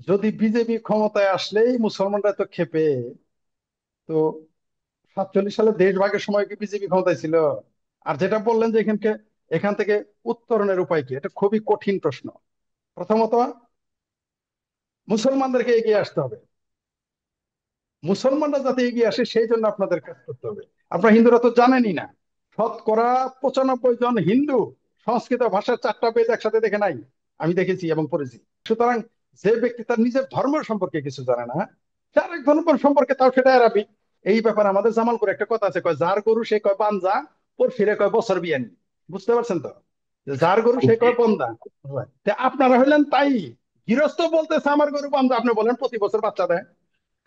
যদি বিজেপি ক্ষমতায় আসলেই মুসলমানরা তো ক্ষেপে, তো 47 সালে দেশ ভাগের সময় কি বিজেপি ক্ষমতায় ছিল? আর যেটা বললেন যে এখান থেকে উত্তরণের উপায় কি, এটা খুবই কঠিন প্রশ্ন। প্রথমত, মুসলমানদেরকে এগিয়ে আসতে হবে। মুসলমানরা যাতে এগিয়ে আসে সেই জন্য আপনাদের কাজ করতে হবে। আপনারা হিন্দুরা তো জানেনই না, 95% হিন্দু সংস্কৃত ভাষার 4টা বেদ একসাথে দেখে নাই। আমি দেখেছি এবং পড়েছি। সুতরাং যে ব্যক্তি তার নিজের ধর্ম সম্পর্কে কিছু জানে না, সে আরেক ধর্ম সম্পর্কে তাও সেটা এড়াবি। এই ব্যাপারে আমাদের জামালপুরে একটা কথা আছে, কয় যার গরু সে কয় বাঞ্জা, ওর ফিরে কয় বছর বিয়ানি। বুঝতে পারছেন তো, যে যার গরু সে কয় বন্দা। তা আপনারা হইলেন তাই, গৃহস্থ বলতেছে আমার গরু বাঞ্জা, আপনি বলেন প্রতি বছর বাচ্চা দেয়।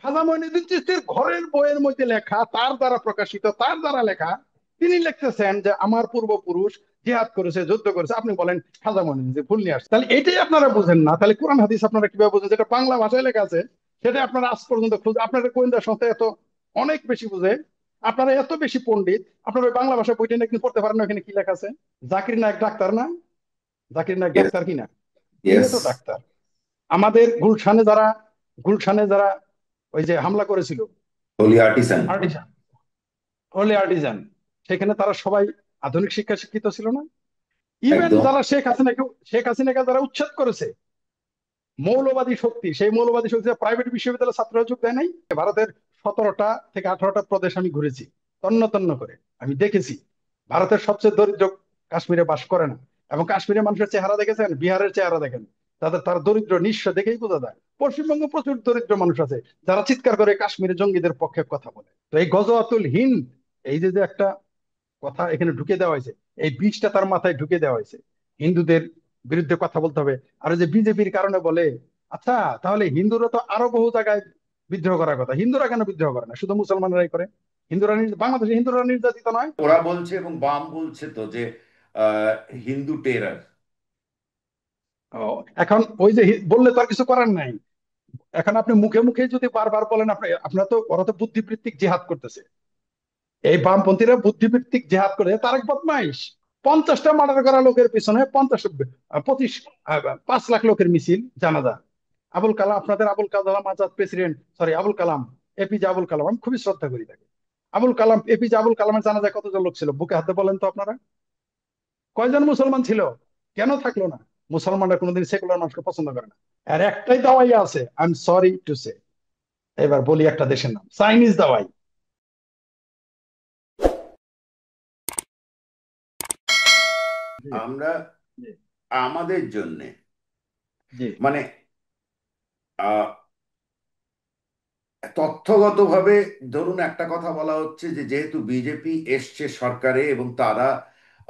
খাজা মঈনুদ্দিন চিশতির ঘরের বইয়ের মধ্যে লেখা, তার দ্বারা প্রকাশিত, তার দ্বারা লেখা, তিনি লিখতেছেন যে আমার পূর্বপুরুষ জিহাদ করেছে, যুদ্ধ করেছে। আপনি বলেন খাজা মঈনুদ্দিন যে ভুল নিয়ে আসছে। তাহলে এটাই আপনারা বুঝেন না, তাহলে কোরআন হাদিস আপনারা কিভাবে বুঝেন? যেটা বাংলা ভাষায় লেখা আছে সেটা আপনারা আজ পর্যন্ত খুঁজে, আপনাদের গোয়েন্দা সংস্থা এত অনেক বেশি বুঝে, আপনারা এত বেশি পণ্ডিত, আপনারা ওই বাংলা ভাষা বইটা নিয়ে পড়তে পারেন না ওখানে কি লেখা আছে? জাকির নায়ক ডাক্তার না? জাকির নায়ক ইয়েস, ডাক্তার কিনা? তিনিও ইয়েস। তো ডাক্তার। আমাদের গুলশানে যারা ওই যে হামলা করেছিল, Holey Artisan. Artisan, only Artisan, সেখানে তারা সবাই আধুনিক শিক্ষা শিক্ষিত ছিল না? ইভেন একদম। যারা শেখ হাসিনাকে যারা উচ্ছেদ করেছে, মৌলবাদী শক্তি, সেই মৌলবাদী শক্তি প্রাইভেট বিশ্ববিদ্যালয়ের ছাত্ররা যোগ দেয় নাই। ভারতের 17টা থেকে 18টা প্রদেশ আমি ঘুরেছি তন্ন তন্ন করে, আমি দেখেছি ভারতের সবচেয়ে দরিদ্র কাশ্মীরে বাস করে না। এবং কাশ্মীরের মানুষের চেহারা দেখেছেন, বিহারের চেহারা দেখেন, তারা দরিদ্র নিঃস্ব দেখেই বোঝা যায়। পশ্চিমবঙ্গে প্রচুর দরিদ্র মানুষ আছে যারা চিৎকার করে কাশ্মীরে জঙ্গিদের পক্ষে কথা বলে। তো এই গজওয়াতুল হিন্দ, এই যে যে একটা কথা এখানে ঢুকে দেওয়া হয়েছে, এই বীজটা তার মাথায় ঢুকে দেওয়া হয়েছে, হিন্দুদের বিরুদ্ধে কথা বলতে হবে। আর ওই যে বিজেপির কারণে বলে, আচ্ছা তাহলে হিন্দুরা তো আরো বহু জায়গায় বিদ্রোহ করার কথা, হিন্দুরা কেন বিদ্রোহ করে না, শুধু মুসলমানরাই করে? বাংলাদেশে হিন্দুরা নির্যাতিত নয়? ওরা বলছে এবং বাম বলছে তো যে আহ, হিন্দু টেরার। ও, এখন ওই যে বললে তো আর কিছু করার নাই। এখন আপনি মুখে মুখে যদি বারবার বলেন, আপনার তো, ওরা তো বুদ্ধিবৃত্তিক জিহাদ করতেছে। এই বামপন্থীরা বুদ্ধিবৃত্তিক জেহাদ করে, তার এক বদমাইশ 50টা মার্ডার করা লোকের পিছনে 25 5 লাখ লোকের মিছিল, জানাজা। আবুল কালাম, আপনাদের Abul Kalam Azad president, sorry Abul Kalam, APJ Abul Kalam, আমি খুবই শ্রদ্ধা করি তাকে। এপিজে আবুল কালামের জানাজায় কতজন লোক ছিল বুকে হাতে বলেন তো আপনারা? কয়জন মুসলমান ছিল? কেন থাকলো না? মুসলমানরা কোনোদিন সেকুলার মানুষকে পছন্দ করে না। আর একটাই দাওয়াই আছে, I am sorry to say, এবার বলি একটা দেশের নাম, চাইনিজ দাওয়াই। জি, আমরা জি, আমাদের জন্যে জি, মানে আহ, তথ্যগতভাবে ধরুন একটা কথা বলা হচ্ছে যে যেহেতু বিজেপি এসছে সরকারে এবং তারা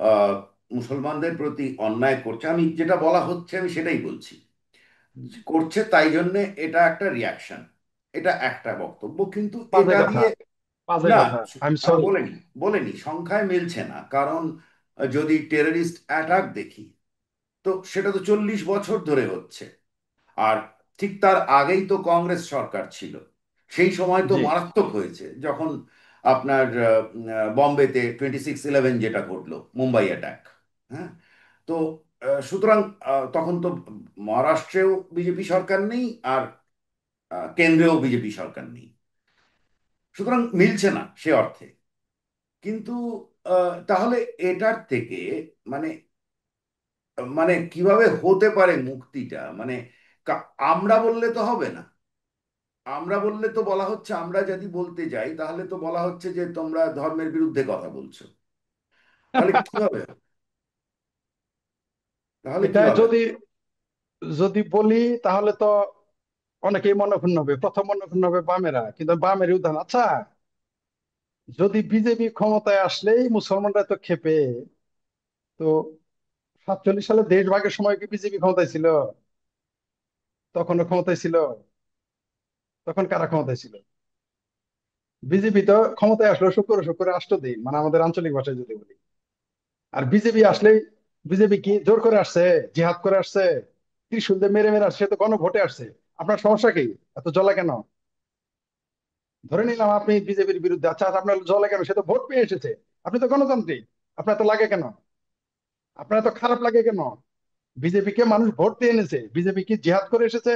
আহ, মুসলমানদের প্রতি অন্যায় করছে, আমি যেটা বলা হচ্ছে আমি সেটাই বলছি, করছে তাই জন্যে এটা একটা রিয়াকশন। এটা একটা বক্তব্য, কিন্তু বাজে এটা কথা, দিয়ে বাজে না, কথা, আই এম সরি। বলেনি, সংখ্যায় মিলছে না। কারণ যদি টেররিস্ট অ্যাটাক দেখি, তো সেটা তো 40 বছর ধরে হচ্ছে। আর ঠিক তার আগেই তো কংগ্রেস সরকার ছিল, সেই সময় তো জি, মারাত্মক হয়েছে যখন আপনার বম্বেতে 26/11 যেটা ঘটলো, মুম্বাই অ্যাটাক। হ্যাঁ। তো সুতরাং তখন তো মহারাষ্ট্রেও বিজেপি সরকার নেই, আর কেন্দ্রেও বিজেপি সরকার নেই। সুতরাং মিলছে না সে অর্থে। কিন্তু তাহলে এটার থেকে মানে কিভাবে হতে পারে মুক্তিটা? আমরা বললে তো হবে না। আমরা বললে তো বলা হচ্ছে, আমরা যদি বলতে যাই তাহলে তো বলা হচ্ছে যে তোমরা ধর্মের বিরুদ্ধে কথা বলছো। তাহলে কি হবে? তাহলে কি এটা হবে? যদি যদি বলি তাহলে তো অনেকেই মনে ক্ষুণ্ণ হবে, প্রথম মনে ক্ষুণ্ণ হবে বামেরা, কিন্তু বামের উদাহরণ, আচ্ছা যদি বিজেপি ক্ষমতায় আসলেই মুসলমানরা তো ক্ষেপে, তো 47 সালে দেশ ভাগের সময় কি বিজেপি ক্ষমতায় ছিল? তখনও ক্ষমতায় ছিল? তখন কারা ক্ষমতায় ছিল? বিজেপি তো ক্ষমতায় আসলো শুক্র শুক্র রাষ্ট্রদিন, মানে আমাদের আঞ্চলিক ভাষায় যদি বলি। আর বিজেপি আসলেই, বিজেপি কি জোর করে আসছে, জিহাদ করে আসছে, ত্রিশূল দিয়ে মেরে মেরে আসছে? সে তো গণভোটে আসছে। আপনার সমস্যা কি, এত জ্বলা কেন? ধরে নিলাম আপনি বিজেপির বিরুদ্ধে, আচ্ছা আপনার জ্বলা কেন? সে তো ভোট পেয়ে এসেছে, আপনি তো গণতান্ত্রিক, আপনার তো লাগে কেন? আপনার তো খারাপ লাগে কেন? বিজেপি কে মানুষ ভোট দিয়ে এনেছে, বিজেপি কি জিহাদ করে এসেছে,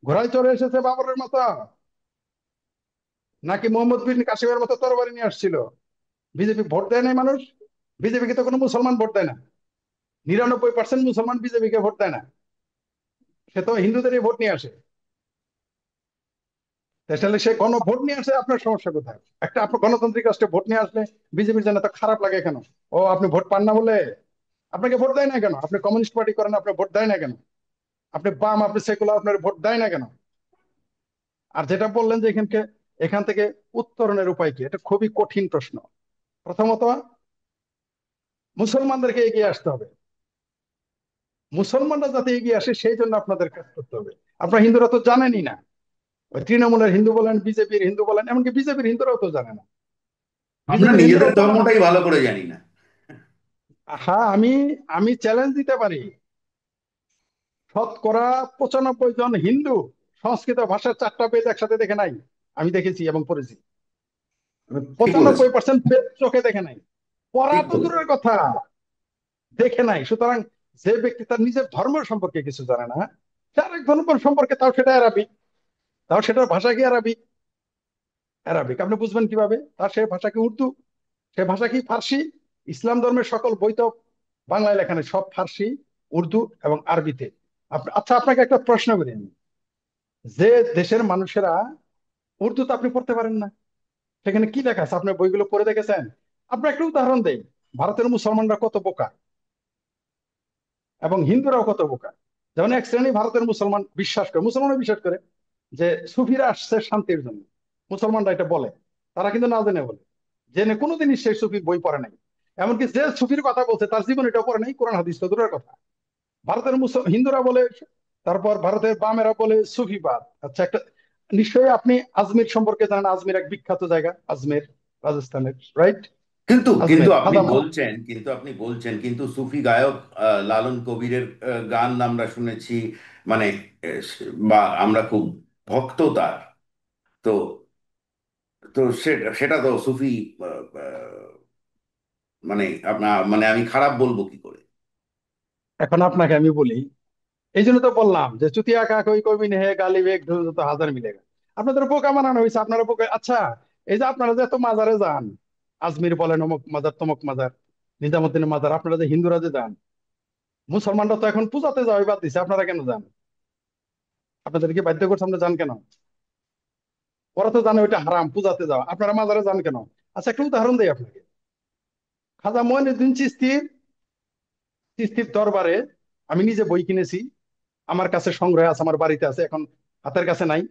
ঘোড়ায় চড়ে এসেছে বাবরের মতো, নাকি মোহাম্মদ বিন কাসিমের মতো তরবারি নিয়ে আসছিল? বিজেপি ভোট দেয় নাই মানুষ? বিজেপিকে তো কোনো মুসলমান ভোট দেয় না। 99% মুসলমান বিজেপিকে ভোট দেয় না। সে তো হিন্দুদেরই ভোট নিয়ে আসে। তাহলে সে গণভোট নিয়ে আসে, আপনার সমস্যা কোথায়? একটা আপনার গণতান্ত্রিক রাষ্ট্রে ভোট নিয়ে আসলে বিজেপির জন্য তো খারাপ লাগে কেন? ও আপনি ভোট পান না বলে আপনাকে ভোট দেয় না কেন? আপনি কমিউনিস্ট পার্টি করেন, আপনার ভোট দেয় না কেন? আপনি বাম, আপনি সেকুলার, আপনার ভোট দেয় না কেন? আর যেটা বললেন যে এখান থেকে উত্তরণের উপায় কি, এটা খুবই কঠিন প্রশ্ন। প্রথমত, মুসলমানদেরকে এগিয়ে আসতে হবে। মুসলমানরা যাতে এগিয়ে আসে সেই জন্য আপনাদের কাজ করতে হবে। আপনারা হিন্দুরা তো জানেনই না। ওই তৃণমূলের হিন্দু বলেন, বিজেপির হিন্দু বলেন, এমনকি বিজেপির হিন্দুরাও তো জানে না। আমরা বিজেপির নিজেদের হিন্দুরাও তো আমার, ধর্মটাই ভালো করে জানি না। হ্যাঁ, আমি চ্যালেঞ্জ দিতে পারি, 95% হিন্দু সংস্কৃত ভাষার 4টা বেদ একসাথে দেখে নাই। আমি দেখেছি এবং পড়েছি। ঠিক বলেছেন। 95% বেদ চোখে দেখে নাই। পড়া ঠিক তো বলেছেন। দূরের কথা, দেখে নাই। সুতরাং যে ব্যক্তি তার নিজের ধর্ম সম্পর্কে কিছু জানে না, সে আরেক ধর্ম সম্পর্কে, তাও সেটা আরবিক, তাও সেটার ভাষা কি আরবিক, আরবিক আপনি বুঝবেন কিভাবে? তার সে ভাষা কি উর্দু, সে ভাষা কি ফার্সি? ইসলাম ধর্মের সকল বই তো বাংলায় লেখা নেই, সব ফার্সি, উর্দু এবং আরবিতে। আচ্ছা, আপনাকে একটা প্রশ্ন করি আমি, যে দেশের মানুষেরা উর্দু তো আপনি পড়তে পারেন না, সেখানে কি লেখা আছে আপনার বইগুলো পড়ে দেখেছেন? আপনার একটা উদাহরণ দেই, ভারতের মুসলমানরা কত বোকা এবং হিন্দুরাও কত বোকা। যেমন এক শ্রেণী ভারতের মুসলমান বিশ্বাস করে, মুসলমানরা বিশ্বাস করে যে সুফিরা আসছে শান্তির জন্য। মুসলমানরা এটা বলে, তারা কিন্তু না জেনে বলে, জেনে কোনোদিনই সেই সুফির বই পড়ে নাই। এমনকি যে সুফির কথা বলছে তার জীবন এটা পড়ে নাই, কোরআন হাদিস তো দূরের কথা। ভারতের হিন্দুরা বলে, তারপর ভারতের বামেরা বলে সুফিবাদ। আচ্ছা, একটা নিশ্চয়ই আপনি আজমির সম্পর্কে জানেন, আজমির এক বিখ্যাত জায়গা, আজমির, রাজস্থানের, রাইট? কিন্তু কিন্তু আজমের আপনি খাজা বলছেন, কিন্তু সুফি গায়ক লালন কবিরের গান আমরা শুনেছি, মানে বা আমরা খুব ভক্ত তার। তো তো সেটা সেটা তো সুফি, আহ, আহ, মানে আপনার, মানে আমি খারাপ বলবো কি করে? এখন আপনাকে আমি বলি, এই জন্য তো বললাম যে চুতিয়া কাকই কবি নেহে গালি বেগ তো হাজার মিলেগা। আপনাদের বোকা বানানো হয়েছে, আপনারা বোকা। আচ্ছা, এই যে আপনারা যে এত মাজারে যান, আজমির বলেন, অমুক মাজার তমুক মাজার, নিজামুদ্দিনের মাজার, আপনারা যে হিন্দুরা যে যান, মুসলমানরা তো এখন পূজাতে যাওয়াই বাদ দিছে, আপনারা কেন যান? আপনাদেরকে বাধ্য করছে, আমরা যান কেন? ওরা তো জানে ওইটা হারাম পূজাতে যাওয়া, আপনারা মাজারে যান কেন? আচ্ছা, একটা উদাহরণ দেই আপনাকে। খাজা মঈনুদ্দিন চিস্তির দরবারে আমি নিজে বই কিনেছি, আমার কাছে সংগ্রহে আছে, আমার বাড়িতে আছে, এখন হাতের কাছে নাই,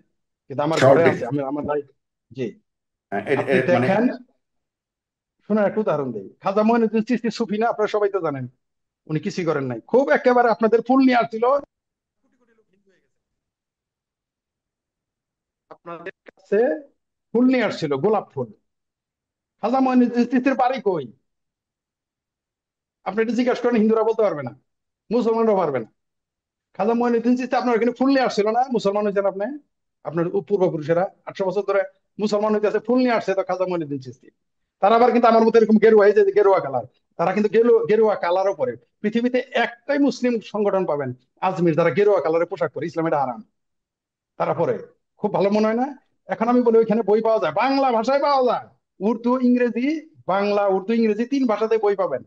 কিন্তু আমার ঘরে শর্টে। আছে, আমি আমার নাই। জি, আপনি মানে দেখেন, শোনেন, একটা উদাহরণ দেই। খাজা মঈনুদ্দিন চিশতি সুফি না, আপনারা সবাই তো জানেন। উনি কিছুই করেন নাই, খুব একেবারে আপনাদের ফুল নিয়ে আসছিল, কোটি কোটি লোক হিন্দু হয়ে গেছে। আপনাদের কাছে ফুল নিয়ে আসছিল, গোলাপ ফুল। খাজা মঈনুদ্দিন চিশতির বাড়ি কই? আপনি এটা জিজ্ঞাসা করেন, হিন্দুরা বলতে পারবে না, মুসলমানরাও পারবে না। খাজা মঈনুদ্দিন চিশতি আপনার এখানে ফুল নিয়ে আসছিল না, মুসলমান হয়েছেন আপনি, আপনার পূর্বপুরুষেরা 800 বছর ধরে মুসলমান হইতেছে, ফুল নিয়ে আসছে তো খাজা মঈনুদ্দিন চিশতি। তারা আবার কিন্তু আমার মতো এরকম গেরুয়া, এই যে গেরুয়া কালার, তারা কিন্তু গেরুয়া কালারও পরে। পৃথিবীতে একটাই মুসলিম সংগঠন পাবেন, আজমির, যারা গেরুয়া কালারের পোশাক পরে, ইসলাম এটা হারাম, তারা পরে। খুব ভালো মনে হয় না? এখন আমি বলি, ওইখানে বই পাওয়া যায়, বাংলা ভাষায় পাওয়া যায়, উর্দু ইংরেজি, বাংলা উর্দু ইংরেজি 3 ভাষাতে বই পাবেন।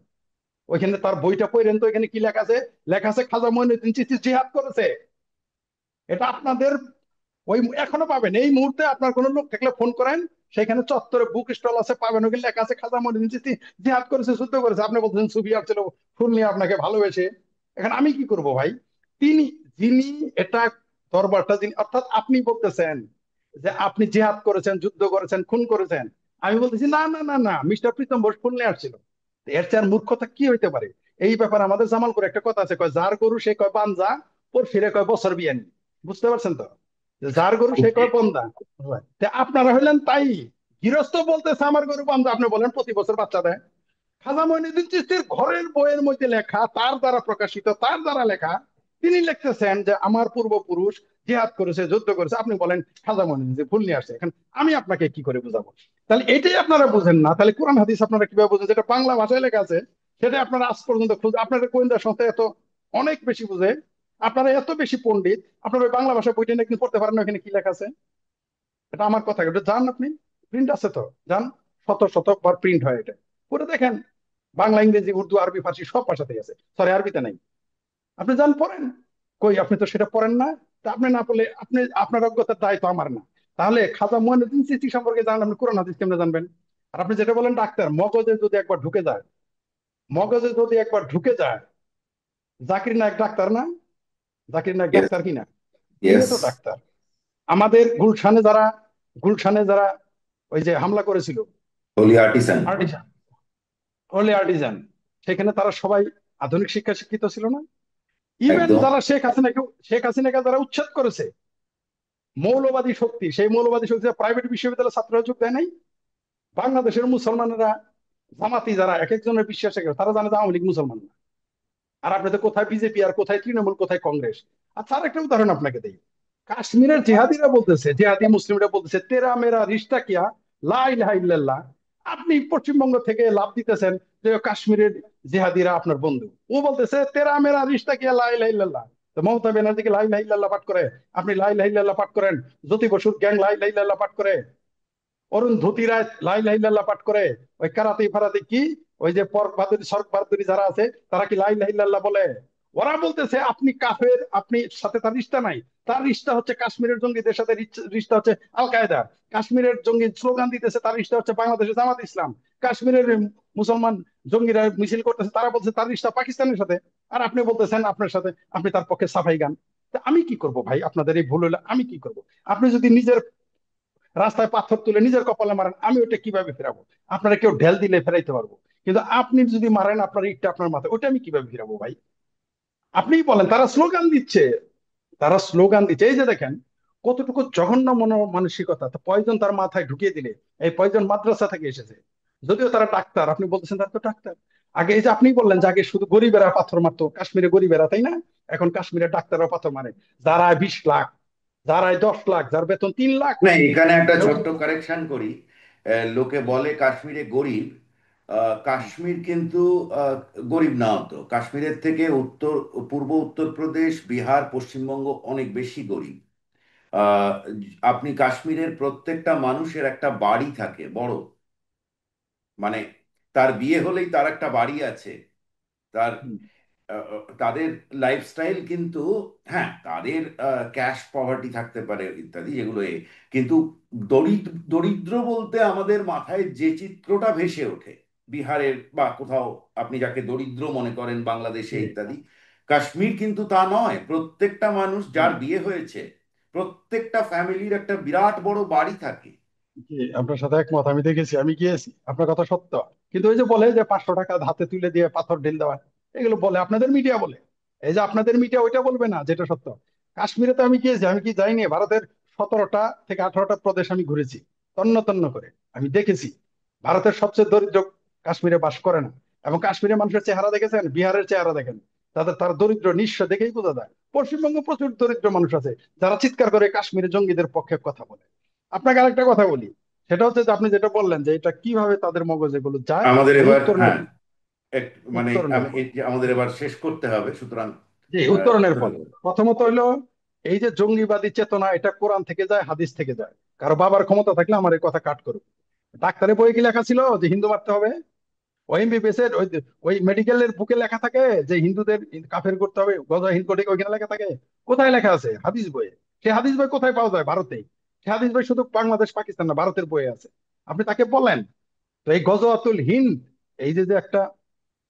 ওইখানে তার বইটা পড়েন তো, এখানে কি লেখা আছে? লেখা আছে খাজা মঈনুদ্দিন চিশতি জিহাদ করেছে। এটা আপনাদের ওই এখনো পাবেন, এই মুহূর্তে আপনার কোনো লোক থাকলে ফোন করেন, সেখানে চত্বরে বুক স্টল আছে, পাবেন, ওখানে লেখা আছে খাজা মঈনুদ্দিন চিশতি জিহাদ করেছে, যুদ্ধ করেছে। আপনি বলছেন সুফি ছিল, ফুল নিয়ে আপনাকে ভালোবেসে। এখন আমি কি করব ভাই? তিনি, যিনি এটা দরবারটা, যিনি, অর্থাৎ আপনি বলতেছেন যে আপনি জিহাদ করেছেন, যুদ্ধ করেছেন, খুন করেছেন। আমি বলতেছি না না না না, মিস্টার প্রীতম বোস ফুল নিয়ে আসছিল। এর চেয়ে আর মূর্খতা কি হইতে পারে? এই ব্যাপারে আমাদের জামালপুরে একটা কথা আছে, কয় যার গরু সে কয় পাঞ্জা, ওর ফিরে কয় বছর বিয়ানি। বুঝতে পারছেন তো? যে যার গরু সে কয় বন্দা। তা আপনারা হইলেন তাই, গৃহস্থ বলতেছে আমার গরু বান্ধা, আপনি বলেন প্রতি বছর বাচ্চা দেয়। খাজা মঈনুদ্দিন চিশতির ঘরের বইয়ের মধ্যে লেখা, তার দ্বারা প্রকাশিত, তার দ্বারা লেখা, তিনি লিখতেছেন যে আমার পূর্বপুরুষ জিহাদ করেছে, যুদ্ধ করেছে, আপনি বলেন খাজা মঈনুদ্দিন যে ভুল নিয়ে আসছে। এখন আমি আপনাকে কি করে বুঝাবো? তাহলে এটাই আপনারা বুঝেন না, তাহলে কোরআন হাদিস আপনারা কিভাবে বুঝেন? যেটা বাংলা ভাষায় লেখা আছে সেটা আপনারা আজ পর্যন্ত খুঁজে, আপনাদের গোয়েন্দা সংস্থা এত অনেক বেশি বুঝে, আপনারা এত বেশি পণ্ডিত, আপনার ওই বাংলা ভাষা বইটা একদিন পড়তে পারেন না, ওখানে কি লেখা আছে? এটা আমার কথা, এটা জান আপনি, প্রিন্ট আছে তো, জান, শত শত বার প্রিন্ট হয় এটা, পড়ে দেখেন। বাংলা, ইংরেজি, উর্দু, আরবি, ফার্সি সব ভাষাতেই আছে, সরি আরবিতে নাই। আপনি যান পড়েন। কই আপনি তো সেটা পড়েন না। তা আপনি না পড়লে আপনি, আপনার অজ্ঞতার দায় তো আমার না। তাহলে খাজা মঈনুদ্দিন চিশতি সম্পর্কে জানলে আপনি কোরআন হাদিস কেমনে জানবেন? আর আপনি যেটা বলেন ডাক্তার, মগজে যদি একবার ঢুকে যায়, মগজে যদি একবার ঢুকে যায়, জাকির নায়ক ডাক্তার না? জাকির নায়ক ইয়েস, ডাক্তার কিনা? তিনিও ইয়েস। তো ডাক্তার। আমাদের গুলশানে যারা ওই যে হামলা করেছিল, হোলি আর্টিসান। আর্টিজান, ওলে আর্টিজান, সেখানে তারা সবাই আধুনিক শিক্ষা শিক্ষিত ছিল না? ইভেন একদম। যারা শেখ হাসিনাকে যারা উচ্ছেদ করেছে, মৌলবাদী শক্তি, সেই মৌলবাদী শক্তি প্রাইভেট বিশ্ববিদ্যালয়ের ছাত্ররা যোগ দেয় নাই। বাংলাদেশের মুসলমানেরা, জামাতি যারা এক একজনের বিশ্বাসে গেল, তারা জানে যে আওয়ামী লীগ মুসলমান না। আর আপনি তো কোথায় বিজেপি, আর কোথায় তৃণমূল, কোথায় কংগ্রেস। আচ্ছা, আর একটা উদাহরণ আপনাকে দেই। কাশ্মীরের জিহাদিরা বলতেছে, জিহাদি মুসলিমরা বলতেছে, তেরা মেরা রিশতা কিয়া, লা ইলাহা ইল্লাল্লাহ। আপনি পশ্চিমবঙ্গ থেকে লাভ দিতেছেন যে কাশ্মীরের জিহাদিরা আপনার বন্ধু, ও বলতেছে তেরা মেরা রিশতা কিয়া লা ইলাহা ইল্লাল্লাহ। তো মমতা ব্যানার্জিকে লা ইলাহা ইল্লাল্লাহ পাঠ করে, আপনি লা ইলাহা ইল্লাল্লাহ পাঠ করেন, জ্যোতি বসুর গ্যাং লা ইলাহা ইল্লাল্লাহ পাঠ করে, অরুণ ধুতিরাজ লাই লাই লাল্লাহ পাঠ করে, ওই কারাতি ফারাতি কি, ওই যে পর বাদুরি সর্ক বাদুরি যারা আছে, তারা কি লাই লাই লাল্লাহ বলে? ওরা বলতেছে আপনি কাফের, আপনি সাথে তার রিশতা নাই। তার রিশতা হচ্ছে কাশ্মীরের জঙ্গিদের সাথে, রিশতা হচ্ছে আল কায়দা। কাশ্মীরের জঙ্গি স্লোগান দিতেছে, তার রিশতা হচ্ছে বাংলাদেশের জামাত ইসলাম। কাশ্মীরের মুসলমান জঙ্গিরা মিছিল করতেছে, তারা বলছে তার রিশতা পাকিস্তানের সাথে। আর আপনি বলতেছেন আপনার সাথে, আপনি তার পক্ষে সাফাই গান। তা আমি কি করব ভাই, আপনাদের এই ভুল হলে আমি কি করব? আপনি যদি নিজের রাস্তায় পাথর তুলে নিজের কপালে মারেন, আমি ওটা কিভাবে ফেরাবো? আপনারা কেউ ঢেল দিলে ফেরাইতে পারবো, কিন্তু আপনি যদি মারেন আপনার ইটটা আপনার মাথায়, ওটা আমি কিভাবে ফিরাবো ভাই? আপনিই বলেন। তারা স্লোগান দিচ্ছে, তারা স্লোগান দিচ্ছে, এই যে দেখেন কতটুকু জঘন্য মানসিকতা। তো পয়জন তার মাথায় ঢুকিয়ে দিলে, এই পয়জন মাদ্রাসা থেকে এসেছে, যদিও তারা ডাক্তার, আপনি বলতেছেন তারা তো ডাক্তার। আগে এই যে আপনি বললেন যে আগে শুধু গরিবেরা পাথর মারতো, কাশ্মীরে গরিবেরা, তাই না? এখন কাশ্মীরে ডাক্তাররা পাথর মারে, যারা 20 লাখ, যারা 10 লাখ, যার বেতন 3 লাখ, না, এখানে একটা সেও ছোট্ট কিন্তু। কারেকশন করি। লোকে বলে কাশ্মীরে গরিব। কাশ্মীর কিন্তু আহ, গরিব না হতো, কাশ্মীরের থেকে পূর্ব উত্তরপ্রদেশ, বিহার, পশ্চিমবঙ্গ অনেক বেশি গরিব। আহ, আপনি কাশ্মীরের প্রত্যেকটা মানুষের একটা বাড়ি থাকে বড়, মানে তার বিয়ে হলেই তার একটা বাড়ি আছে। তার তাদের লাইফস্টাইল কিন্তু, হ্যাঁ, তাদের ক্যাশ পভার্টি থাকতে পারে ইত্যাদি, যেগুলো কিন্তু দরিদ্র দরিদ্র বলতে আমাদের মাথায় যে চিত্রটা ভেসে ওঠে বিহারের বা কোথাও, আপনি যাকে দরিদ্র মনে করেন বাংলাদেশে ইত্যাদি, কাশ্মীর কিন্তু তা নয়। প্রত্যেকটা মানুষ যার বিয়ে হয়েছে, প্রত্যেকটা ফ্যামিলির একটা বিরাট বড় বাড়ি থাকে। জি, আপনার সাথে একমত, আমি দেখেছি, আমি গিয়েছি, আপনার কথা সত্য। কিন্তু ওই যে বলে যে 500 টাকা হাতে তুলে দিয়ে পাথর ঢেল দেওয়া, এগুলো বলে আপনাদের মিডিয়া বলে। এই যে আপনাদের মিডিয়া ওইটা বলবে না যেটা সত্য। কাশ্মীরে তো আমি গিয়েছি, আমি কি যাইনি? ভারতের 17টা থেকে 18টা প্রদেশ আমি ঘুরেছি, তন্ন তন্ন করে। আমি দেখেছি ভারতের সবচেয়ে দরিদ্র কাশ্মীরে বাস করে না। এবং কাশ্মীরের মানুষের চেহারা দেখেছেন, বিহারের চেহারা দেখেন, তারা দরিদ্র নিঃস্ব দেখেই বোঝা যায়। পশ্চিমবঙ্গে প্রচুর দরিদ্র মানুষ আছে যারা চিৎকার করে কাশ্মীরে জঙ্গিদের পক্ষে কথা বলে। আপনাকে আরেকটা কথা বলি, সেটা হচ্ছে যে আপনি যেটা বললেন যে এটা কিভাবে তাদের মগজে গুলো যায়, আমাদের এই এবার, উত্তরণের হ্যাঁ, মানে উত্তরণের ফল। এই যে আমাদের এবার শেষ করতে হবে, সুতরাং জি, উত্তরণের ফল। ধন্যবাদ। প্রথমত হইলো, এই যে জঙ্গিবাদী চেতনা, এটা কোরআন থেকে যায়, হাদিস থেকে যায়। কারো বাবার ক্ষমতা থাকলে আমার এই কথা কাট করুক। ডাক্তারের বই কি লেখা ছিল যে হিন্দু মারতে হবে? ওই এমবিবিএস এর ওই মেডিকেলের বুকে লেখা থাকে যে হিন্দুদের কাফের করতে হবে, গজা হিন্দ কোডে ওইখানে লেখা থাকে? কোথায় লেখা আছে? হাদিস বইয়ে। সে হাদিস বই কোথায় পাওয়া যায়? ভারতে। সে হাদিস বই শুধু বাংলাদেশ পাকিস্তান না, ভারতের বইয়ে আছে। আপনি তাকে বলেন। তো এই গজওয়াতুল হিন্দ, এই যে যে একটা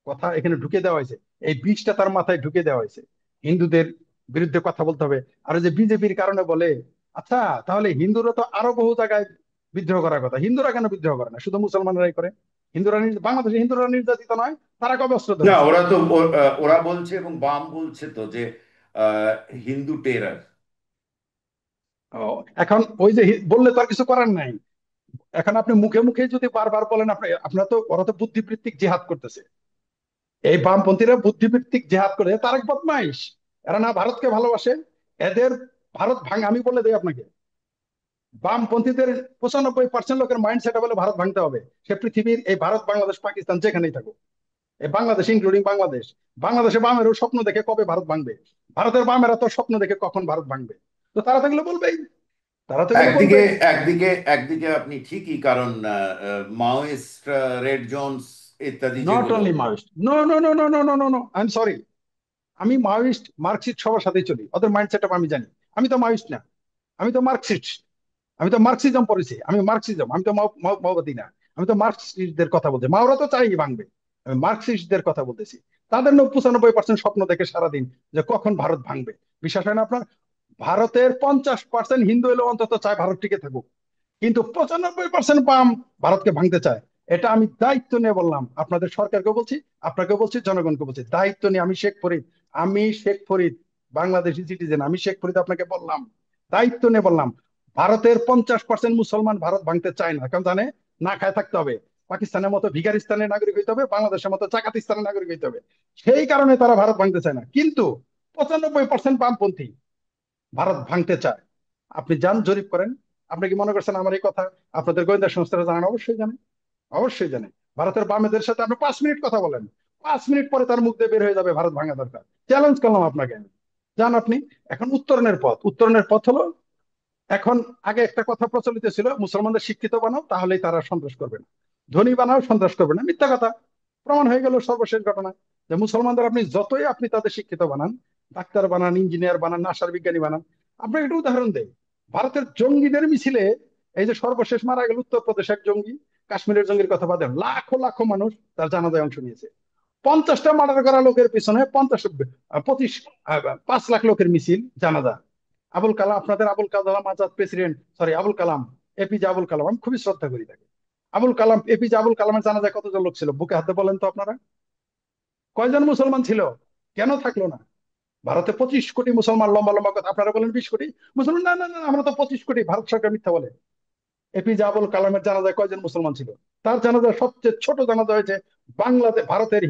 কথা এখানে ঢুকে দেওয়া হয়েছে, এই বীজটা তার মাথায় ঢুকে দেওয়া হয়েছে, হিন্দুদের বিরুদ্ধে কথা বলতে হবে। আর ওই যে বিজেপির কারণে বলে, আচ্ছা তাহলে হিন্দুরা তো আরো বহু জায়গায় বিদ্রোহ করার কথা, হিন্দুরা কেন বিদ্রোহ করে না? শুধু মুসলমানরাই করে। বাংলাদেশে হিন্দুরা নির্যাতিত নয়? তারা কবে অস্ত্র না, ধরেছে? ওরা তো ওরা বলছে এবং বাম বলছে তো যে আহ, হিন্দু টেরার। ও, এখন ওই যে বললে তো আর কিছু করার নাই। এখন আপনি মুখে মুখে যদি বারবার বলেন, আপনার তো, ওরা তো বুদ্ধিবৃত্তিক জিহাদ করতেছে। এই বামপন্থীরা বুদ্ধিবৃত্তিক জেহাদ করে, তার এক বদমাইশ। এরা না ভারতকে ভালোবাসে, এদের ভারত ভাঙ, আমি বলে দিই আপনাকে, বামপন্থীদের 95% লোকের মাইন্ড সেট হলে ভারত ভাঙতে হবে। সে পৃথিবীর এই ভারত, বাংলাদেশ, পাকিস্তান যেখানেই থাকুক। এই বাংলাদেশ ইনক্লুডিং বাংলাদেশ, বাংলাদেশে বামেরও স্বপ্ন দেখে কবে ভারত ভাঙবে, ভারতের বামেরা তো স্বপ্ন দেখে কখন ভারত ভাঙবে। তো তারা তো এগুলো বলবেই, তারা তো এগুলো একদিকে বলবেই। একদিকে একদিকে আপনি ঠিকই, কারণ মাওয়িস্ট, রেড জোন্স ইত্যাদি নট যেগুলো। Only Maoist, no no no no no no no no, I am sorry. আমি মাওয়িস্ট মার্কসিস্ট সবার সাথেই চলি, ওদের মাইন্ডসেট আমি জানি। আমি তো মাওয়িস্ট না, আমি তো মার্কসিস্ট। আমি তো মার্কসিজম পড়েছি, আমি মার্কসিজম, আমি তো মাওবাদী না। আমি তো মার্কসিস্টদের কথা বলছি, মাওরা তো চাই ভাঙবে। আমি মার্কসিস্টদের কথা বলতেছি। তাদের 95% স্বপ্ন দেখে সারাদিন যে কখন ভারত ভাঙবে। বিশ্বাস হয় না আপনার? ভারতের 50% হিন্দু এলো অন্তত চায় ভারত টিকে থাকুক, কিন্তু 95% বাম ভারতকে ভাঙতে চায়। এটা আমি দায়িত্ব নিয়ে বললাম, আপনাদের সরকারকে বলছি, আপনাকে বলছি, জনগণকে বলছি, দায়িত্ব নিয়ে। আমি শেখ ফরিদ, আমি শেখ ফরিদ, বাংলাদেশি সিটিজেন, আমি শেখ ফরিদ আপনাকে বললাম, দায়িত্ব নিয়ে বললাম, ভারতের 50% মুসলমান ভারত ভাঙতে চায় না, কারণ জানে না খায় থাকতে হবে। পাকিস্তানের মতো ভিখারিস্তানের নাগরিক হইতে হবে, বাংলাদেশের মতো জাকাতিস্তানের নাগরিক হইতে হবে। সেই কারণে তারা ভারত ভাঙতে চায় না। কিন্তু 95% বামপন্থী ভারত ভাঙতে চায়। আপনি যান জরিপ করেন। আপনি কি মনে করছেন আমার এই কথা আপনাদের গোয়েন্দা সংস্থারা জানেন? অবশ্যই জানে, অবশ্যই জানে। ভারতের বামেদের সাথে আপনি 5 মিনিট কথা বলেন, 5 মিনিট পরে তার মুখ দিয়ে বের হয়ে যাবে ভারত ভাঙা দরকার। চ্যালেঞ্জ করলাম আপনাকে আমি। যান আপনি। এখন উত্তরণের পথ, উত্তরণের পথ হলো, এখন আগে একটা কথা প্রচলিত ছিল, মুসলমানদের শিক্ষিত বানাও তাহলেই তারা সন্ত্রাস করবে না, ধনী বানাও সন্ত্রাস করবে না। মিথ্যা কথা। প্রমাণ হয়ে গেল সর্বশেষ ঘটনা যে মুসলমানদের আপনি যতই আপনি তাদের শিক্ষিত বানান, ডাক্তার বানান, ইঞ্জিনিয়ার বানান, নাসার বিজ্ঞানী বানান। আপনাকে একটা উদাহরণ দেয়, ভারতের জঙ্গিদের মিছিলে, এই যে সর্বশেষ মারা গেল উত্তরপ্রদেশ এক জঙ্গি, কাশ্মীরের জঙ্গির কথা বাদেন, লাখো লাখো মানুষ তার জানাজায় অংশ নিয়েছে। 50টা মার্ডার করা লোকের পিছনে 5 লাখ লোকের মিছিল, জানাজা। আবুল কালাম, আপনাদের Abul Kalam Azad president, sorry Abul Kalam, APJ Abul Kalam, আমি খুবই শ্রদ্ধা করি তাকে। আবুল কালাম, এপিজে আবুল কালামের জানাজায় কতজন লোক ছিল বুকে হাতে বলেন তো আপনারা? কয়জন মুসলমান ছিল? কেন থাকলো না? ভারতে 25 কোটি মুসলমান, লম্বা লম্বা কথা, আপনারা বলেন 20 কোটি মুসলমান। না না না, আমরা তো 25 কোটি, ভারত সরকার মিথ্যা বলে। এপিজে আবুল কালামের জানাজায় কয়জন মুসলমান ছিল? তার জানাজায় সবচেয়ে ছোট জানাজা হয়েছে বাংলাদেশ, ভারতের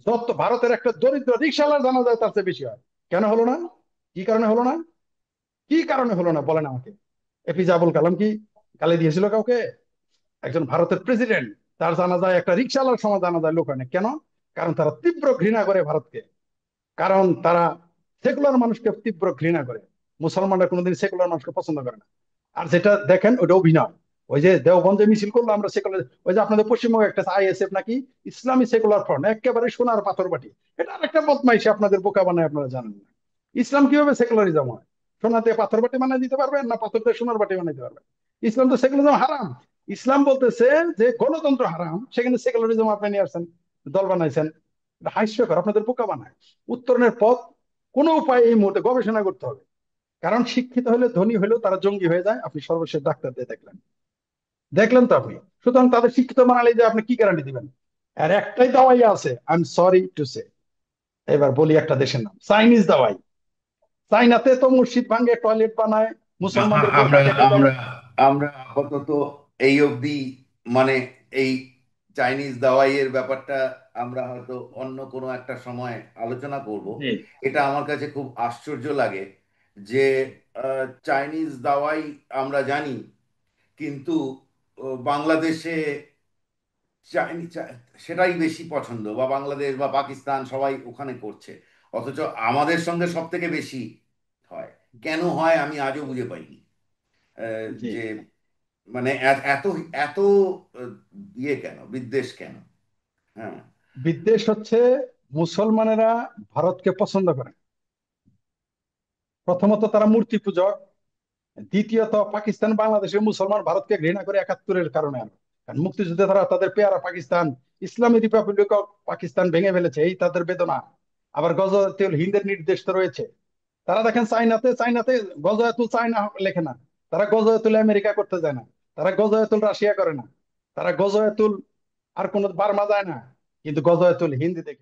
যত ভারতের একটা দরিদ্র রিক্সাওয়ালার জানাজায় তার চেয়ে বেশি হয়। কেন হলো না? কি কারণে হলো না? কি কারণে হলো না বলেন আমাকে। এপিজে আবুল কালাম কি গালি দিয়েছিল কাউকে? একজন ভারতের প্রেসিডেন্ট, তার জানাজায় একটা রিক্সাওয়ালার সময় জানাজায় লোক হয় না কেন? কারণ তারা তীব্র ঘৃণা করে ভারতকে, কারণ তারা সেকুলার মানুষকে তীব্র ঘৃণা করে। মুসলমানরা কোনোদিন সেকুলার মানুষকে পছন্দ করে না। আর যেটা দেখেন ওটা অভিনয়। ওই যে দেওবন্দে মিছিল করলো আমরা সেকুলার, ওই যে আপনাদের পশ্চিমবঙ্গে একটা আইএসএফ নাকি ইসলামী সেকুলার ফ্রন্ট, একেবারে সোনার পাথর বাটি। এটা আরেকটা বদমাইশি, আপনাদের বোকা বানায়, আপনারা জানেন না। ইসলাম কিভাবে সেকুলারিজম হয়? সোনা দিয়ে পাথর বাটি বানিয়ে দিতে পারবেন না পাথর দিয়ে সোনার বাটি বানাইতে পারবেন? ইসলাম তো সেকুলারিজম হারাম। ইসলাম বলতেছে যে গণতন্ত্র হারাম, সেখানে সেকুলারিজম আপনি নিয়ে আসছেন, দল বানাইছেন। এটা হাস্যকর, আপনাদের বোকা বানায়। উত্তরণের পথ কোনো উপায় এই মুহূর্তে গবেষণা করতে হবে। কারণ শিক্ষিত হলে, ধনী হলেও তারা জঙ্গি হয়ে যায়। আপনি সর্বশেষ ডাক্তার দিয়ে দেখলেন, দেখলেন তো আপনি। সুতরাং তাদের শিক্ষিত বানালে যে আপনি কি গ্যারান্টি দিবেন? আর একটাই দাওয়াই আছে, I am sorry to say, এবার বলি একটা দেশের নাম, চাইনিজ দাওয়াই। চাইনাতে তো মসজিদ ভাঙে, টয়লেট বানায়, মুসলমানদের বোরকা আমরা কেটে দেয়। আমরা আমরা আপাতত এই অবধি, মানে এই চাইনিজ দাওয়াইয়ের ব্যাপারটা আমরা হয়তো অন্য কোনো একটা সময় আলোচনা করব। জি। এটা আমার কাছে খুব আশ্চর্য লাগে যে চাইনিজ দাওয়াই আমরা জানি, কিন্তু বাংলাদেশে সেটাই বেশি পছন্দ, বা বাংলাদেশ বা পাকিস্তান সবাই ওখানে করছে, অথচ আমাদের সঙ্গে সব থেকে বেশি হয়। কেন হয় আমি আজও বুঝে পাইনি। জি। যে মানে এত এত আহ, কেন, বিদ্বেষ কেন? হ্যাঁ। বিদ্বেষ হচ্ছে, মুসলমানেরা ভারতকে পছন্দ করে। প্রথমত তারা মূর্তি পূজক, দ্বিতীয়ত পাকিস্তান বাংলাদেশের মুসলমান ভারতকে ঘৃণা করে 71-এর কারণে। কারণ মুক্তিযুদ্ধে তারা তাদের পেয়ারা পাকিস্তান, ইসলামী রিপাবলিক অফ পাকিস্তান ভেঙে ফেলেছে, এই তাদের বেদনা। আবার গজওয়াতুল হিন্দের নির্দেশ তো রয়েছে। তারা দেখেন চাইনাতে, চাইনাতে গজওয়াতুল চায়না লেখে না, তারা গজওয়াতুল আমেরিকা করতে যায় না, তারা গজওয়াতুল রাশিয়া করে না, তারা গজওয়াতুল আর কোন বার্মা যায় না, কিন্তু গজওয়াতুল হিন্দি দেখে।